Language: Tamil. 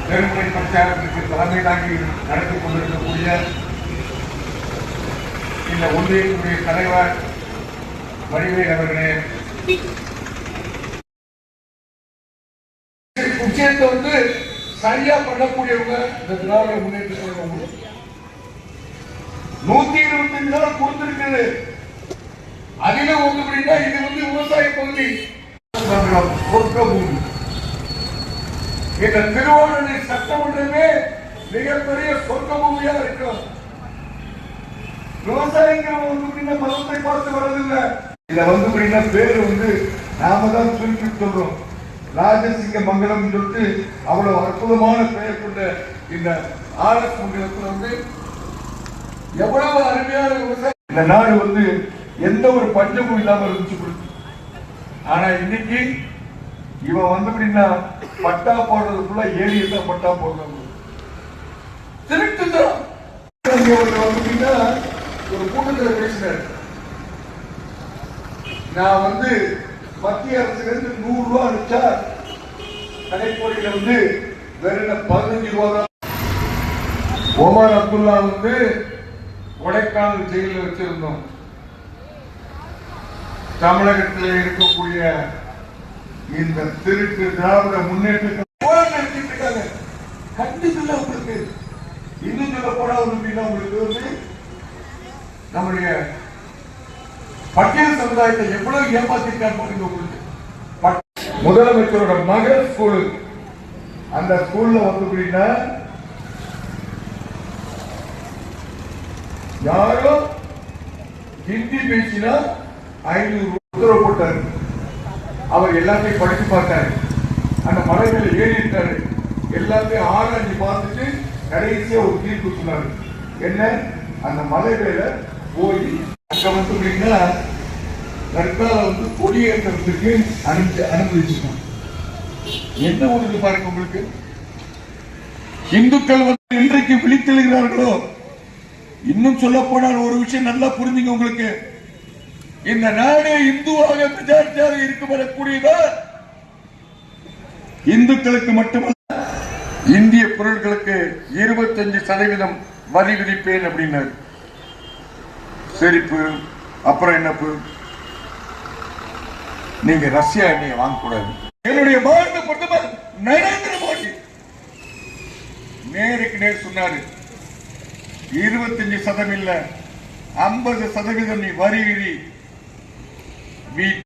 பெருமுறை பிரச்சாரத்திற்கு தலைமை தாங்கி நடத்தி கொண்டிருக்கக்கூடிய இந்த ஒன்றியத்துடைய தலைவர் வடிவேல் அவர்களே, விஷயத்தை சரியா பண்ணக்கூடியவங்க இந்த திராவிட முன்னேற்ற கழகம் 125 நாள் கொடுத்திருக்கிறது. அதில அப்படின்னா இது விவசாய பகுதி, சொர்க்க பூமி. இந்த திருவாரூரை சட்டமன்றமே மிகப்பெரிய சொர்க்க பூமியா இருக்கும். விவசாயிகள் மதத்தை பார்த்து வரதில்லை. இத பேரு நாம தான் சுருக்கி சொல்றோம். ராஜசிங்க மங்கலம் சொல்லிட்டு அவ்வளவு அற்புதமான பெயர் கொண்ட இந்த ஆர்எஸ் மங்கலத்தில் எவ்வளவு அருமையான விவசாயம். இந்த நாடு எந்த ஒரு பஞ்சமும் இல்லாம இருந்துச்சு. ஆனா இன்னைக்கு இவன் பட்டா போடுறதுக்குள்ள ஏரியத்தான் பட்டா போடுறாங்க. திருட்டு தான். ஒரு கூட்டத்தில் பேசினார், நான் மத்திய அரசுல இருந்து 100 ரூபாய் அனுப்பிச்சா கடைப்பொடியில வெறும் 15 ரூபாய் தான். ஒமர் அப்துல்லா கொடைக்கானல் ஜெயில வச்சிருந்தோம். தமிழகத்தில் இருக்கக்கூடிய இந்த திருட்டு திராவிட முன்னேற்ற கண்டிப்பா உங்களுக்கு இன்னும் சொல்ல போனா உங்களுக்கு நம்முடைய பட்டியல் சமுதாயத்தை எவ்வளவு ஏமாத்திருக்காங்க. முதலமைச்சரோட மகள் ஸ்கூலு, அந்த ஸ்கூல்ல யாரோ ஹிந்தி பேசினா 500 உத்தரவு போட்டாரு. அவர் எல்லாத்தையும் படிச்சு பார்த்தாரு. அந்த மலை மேல ஏறி இருக்காரு. எல்லாத்தையும் ஆராய்ச்சி பார்த்துட்டு கடைசியா ஒரு தீர்ப்பு சொன்னாரு. என்ன, அந்த மலை மேல போய் அங்க தற்கால கொடியேற்றத்துக்கு அனுமதிச்சிருக்காங்க. என்ன ஒன்று பாருங்க, உங்களுக்கு இந்துக்கள் இன்றைக்கு விழித்தெழுகிறார்களோ. இன்னும் சொல்ல போனால் ஒரு விஷயம் நல்லா புரிஞ்சுங்க. உங்களுக்கு இந்த நாடு இந்துவாக மெஜாரிட்டியாக இருக்க வரக்கூடியதா இந்துக்களுக்கு மட்டுமல்ல, இந்திய பொருட்களுக்கு 25% வரி விதிப்பேன் அப்படின்னாரு. செருப்பு, அப்புறம் என்னப்பு, நீங்க ரஷ்யா எண்ணெயை வாங்கக்கூடாது. என்னுடைய பாரத பிரதமர் நரேந்திர மோடி நேருக்கு நேர் சொன்னாரு, 25% இல்ல 50% நீ வரி விதி.